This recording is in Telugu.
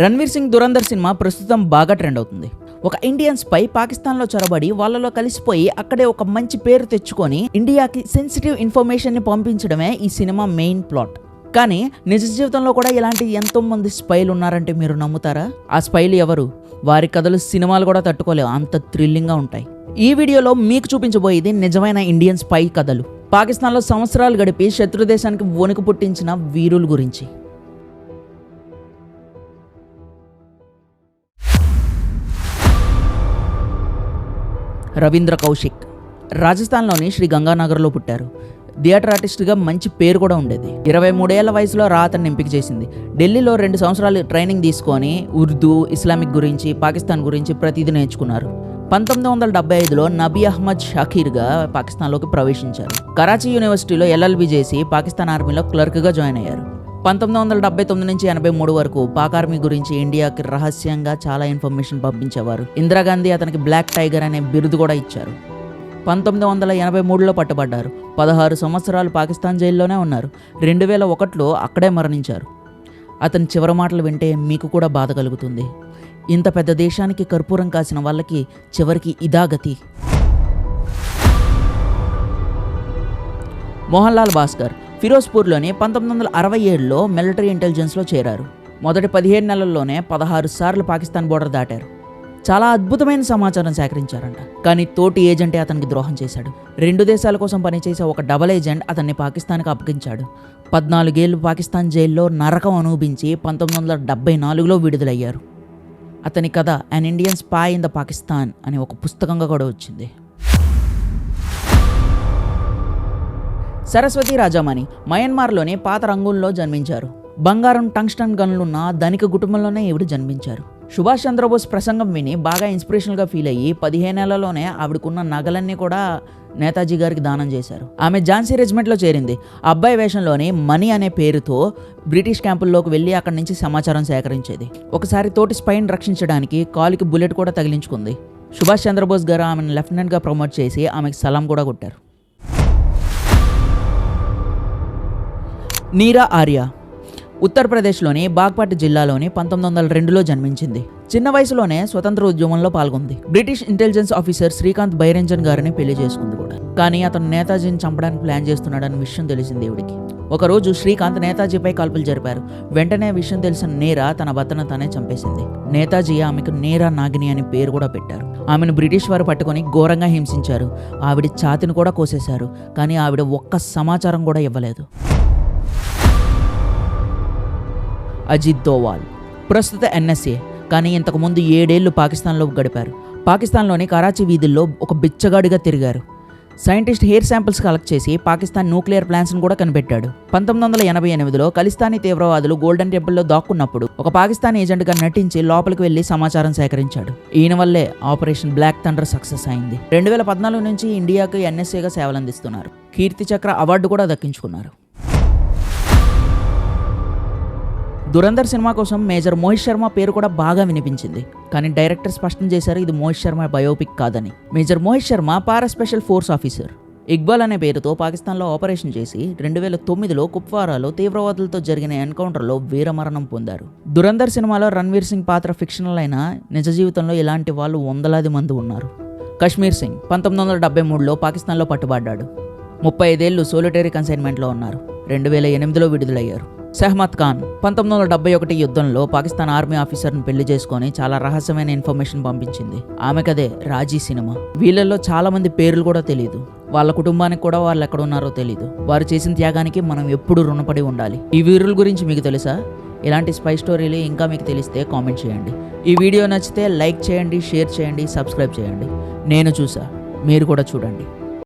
రణ్వీర్ సింగ్ దురంధర్ సినిమా ప్రస్తుతం బాగా ట్రెండ్ అవుతుంది. ఒక ఇండియన్ స్పై పాకిస్తాన్లో చొరబడి వాళ్ళలో కలిసిపోయి అక్కడే ఒక మంచి పేరు తెచ్చుకొని ఇండియాకి సెన్సిటివ్ ఇన్ఫర్మేషన్ని పంపించడమే ఈ సినిమా మెయిన్ ప్లాట్. కానీ నిజ జీవితంలో కూడా ఇలాంటి ఎంతో మంది స్పైలు ఉన్నారంటే మీరు నమ్ముతారా? ఆ స్పైలు ఎవరు? వారి కథలు సినిమాలు కూడా తట్టుకోలేవు, అంత థ్రిల్లింగ్గా ఉంటాయి. ఈ వీడియోలో మీకు చూపించబోయేది నిజమైన ఇండియన్ స్పై కథలు. పాకిస్తాన్లో సంవత్సరాలు గడిపి శత్రు దేశానికి వణుకు పుట్టించిన వీరుల గురించి. రవీంద్ర కౌశిక్ రాజస్థాన్లోని శ్రీ గంగానగర్లో పుట్టారు. థియేటర్ ఆర్టిస్ట్గా మంచి పేరు కూడా ఉండేది. 23 ఏళ్ల వయసులో అతన్ని ఎంపిక చేసింది. ఢిల్లీలో 2 సంవత్సరాలు ట్రైనింగ్ తీసుకొని ఉర్దూ, ఇస్లామిక్ గురించి, పాకిస్తాన్ గురించి ప్రతిదీ నేర్చుకున్నారు. 1975లో నబీ అహ్మద్ షకీర్గా పాకిస్తాన్లోకి ప్రవేశించారు. కరాచీ యూనివర్సిటీలో LLB చేసి పాకిస్తాన్ ఆర్మీలో క్లర్క్గా జాయిన్ అయ్యారు. 1979 నుంచి 83 వరకు పాక్ ఆర్మీ గురించి ఇండియాకి రహస్యంగా చాలా ఇన్ఫర్మేషన్ పంపించేవారు. ఇందిరాగాంధీ అతనికి బ్లాక్ టైగర్ అనే బిరుదు కూడా ఇచ్చారు. 1983లో పట్టుబడ్డారు. 16 సంవత్సరాలు పాకిస్తాన్ జైల్లోనే ఉన్నారు. 2001లో అక్కడే మరణించారు. అతని చివరి మాటలు వింటే మీకు కూడా బాధ కలుగుతుంది. ఇంత పెద్ద దేశానికి కర్పూరం కాసిన వాళ్ళకి చివరికి ఇదా గతి. మోహన్ లాల్ భాస్కర్ ఫిరోజ్పూర్లోని 1967లో మిలిటరీ ఇంటెలిజెన్స్లో చేరారు. మొదటి 15 నెలల్లోనే 16 సార్లు పాకిస్తాన్ బోర్డర్ దాటారు. చాలా అద్భుతమైన సమాచారం సేకరించారంట. కానీ తోటి ఏజెంటే అతనికి ద్రోహం చేశాడు. 2 దేశాల కోసం పనిచేసే ఒక డబల్ ఏజెంట్ అతన్ని పాకిస్తాన్కి అప్పగించాడు. 14 ఏళ్ళు పాకిస్తాన్ జైల్లో నరకం అనుభవించి 1974లో విడుదలయ్యారు. అతని కథ an Indian spy in the Pakistan అని ఒక పుస్తకంగా కూడా వచ్చింది. సరస్వతి రాజామణి మయన్మార్లోని పాత రంగూన్లో జన్మించారు. బంగారం, టంగ్స్టన్ గన్లున్న ధనిక కుటుంబంలోనే ఈవిడ జన్మించారు. సుభాష్ చంద్రబోస్ ప్రసంగం విని బాగా ఇన్స్పిరేషన్గా ఫీల్ అయ్యి 15 ఏళ్లలోనే ఆవిడకున్న నగలన్నీ కూడా నేతాజీ గారికి దానం చేశారు. ఆమె ఝాన్సీ రెజిమెంట్లో చేరింది. అబ్బాయి వేషంలోని మనీ అనే పేరుతో బ్రిటిష్ క్యాంపుల్లోకి వెళ్ళి అక్కడి నుంచి సమాచారం సేకరించేది. ఒకసారి తోటి స్పైని రక్షించడానికి కాలుకి బుల్లెట్ కూడా తగిలించుకుంది. సుభాష్ చంద్రబోస్ గారు ఆమెను లెఫ్టినెంట్గా ప్రమోట్ చేసి ఆమెకు సలాం కూడా కొట్టారు. నీరా ఆర్య ఉత్తరప్రదేశ్లోని బాగ్పట్ జిల్లాలోని 1902లో జన్మించింది. చిన్న వయసులోనే స్వతంత్ర ఉద్యమంలో పాల్గొంది. బ్రిటిష్ ఇంటెలిజెన్స్ ఆఫీసర్ శ్రీకాంత్ బైరంజన్ గారిని పెళ్లి చేసుకుంది కూడా. కానీ అతను నేతాజీని చంపడానికి ప్లాన్ చేస్తున్నాడన్న విషయం తెలిసింది ఈవిడికి. ఒకరోజు శ్రీకాంత్ నేతాజీపై కాల్పులు జరిపారు. వెంటనే విషయం తెలిసిన నీరా తన భర్తను తానే చంపేసింది. నేతాజీ ఆమెకు నీరా నాగిని అని పేరు కూడా పెట్టారు. ఆమెను బ్రిటిష్ వారు పట్టుకొని ఘోరంగా హింసించారు. ఆవిడ ఛాతిని కూడా కోసేశారు. కానీ ఆవిడ ఒక్క సమాచారం కూడా ఇవ్వలేదు. అజిత్ దోవాల్ ప్రస్తుత NSA, కానీ ఇంతకుముందు 7 ఏళ్లు పాకిస్తాన్లో గడిపారు. పాకిస్తాన్లోని కరాచీ వీధుల్లో ఒక బిచ్చగాడిగా తిరిగారు. సైంటిస్ట్ హెయిర్ శాంపిల్స్ కలెక్ట్ చేసి పాకిస్తాన్ న్యూక్లియర్ ప్లాన్స్ను కూడా కనిపెట్టాడు. 1988లో ఖలిస్తానీ తీవ్రవాదులు గోల్డెన్ టెంపుల్లో దాక్కున్నప్పుడు ఒక పాకిస్తాన్ ఏజెంట్గా నటించి లోపలికి వెళ్లి సమాచారం సేకరించాడు. ఈయన వల్లే ఆపరేషన్ బ్లాక్ థండర్ సక్సెస్ అయింది. 2014 నుంచి ఇండియాకు NSAగా సేవలందిస్తున్నారు. కీర్తి చక్ర అవార్డు కూడా దక్కించుకున్నారు. దురంధర్ సినిమా కోసం మేజర్ మోహిత్ శర్మ పేరు కూడా బాగా వినిపించింది. కానీ డైరెక్టర్ స్పష్టం చేశారు ఇది మోహిత్ శర్మ బయోపిక్ కాదని. Major Mohit Sharma para special force officer. Iqbal అనే పేరుతో పాకిస్తాన్లో ఆపరేషన్ చేసి 2009లో కుప్వారాలో తీవ్రవాదులతో జరిగిన ఎన్కౌంటర్లో వీరమరణం పొందారు. దురంధర్ సినిమాలో రణ్వీర్ సింగ్ పాత్ర ఫిక్షనల్ అయినా నిజ జీవితంలో ఇలాంటి వాళ్ళు వందలాది మంది ఉన్నారు. కశ్మీర్ సింగ్ 1973లో పాకిస్తాన్లో పట్టుబడ్డాడు. 35 ఏళ్లు సోలిటరీ కన్సైన్మెంట్లో ఉన్నారు. 2008లో విడుదలయ్యారు. సెహ్మత్ ఖాన్ 1971 యుద్ధంలో పాకిస్తాన్ ఆర్మీ ఆఫీసర్ని పెళ్లి చేసుకొని చాలా రహస్యమైన ఇన్ఫర్మేషన్ పంపించింది. ఆమెకదే రాజీ సినిమా. వీళ్ళల్లో చాలా మంది పేర్లు కూడా తెలియదు. వాళ్ళ కుటుంబానికి కూడా వాళ్ళు ఎక్కడ ఉన్నారో తెలియదు. వారు చేసిన త్యాగానికి మనం ఎప్పుడు రుణపడి ఉండాలి. ఈ వీరుల గురించి మీకు తెలుసా? ఇలాంటి స్పై స్టోరీలు ఇంకా మీకు తెలిస్తే కామెంట్ చేయండి. ఈ వీడియో నచ్చితే లైక్ చేయండి, షేర్ చేయండి, సబ్స్క్రైబ్ చేయండి. నేను చూసా, మీరు కూడా చూడండి.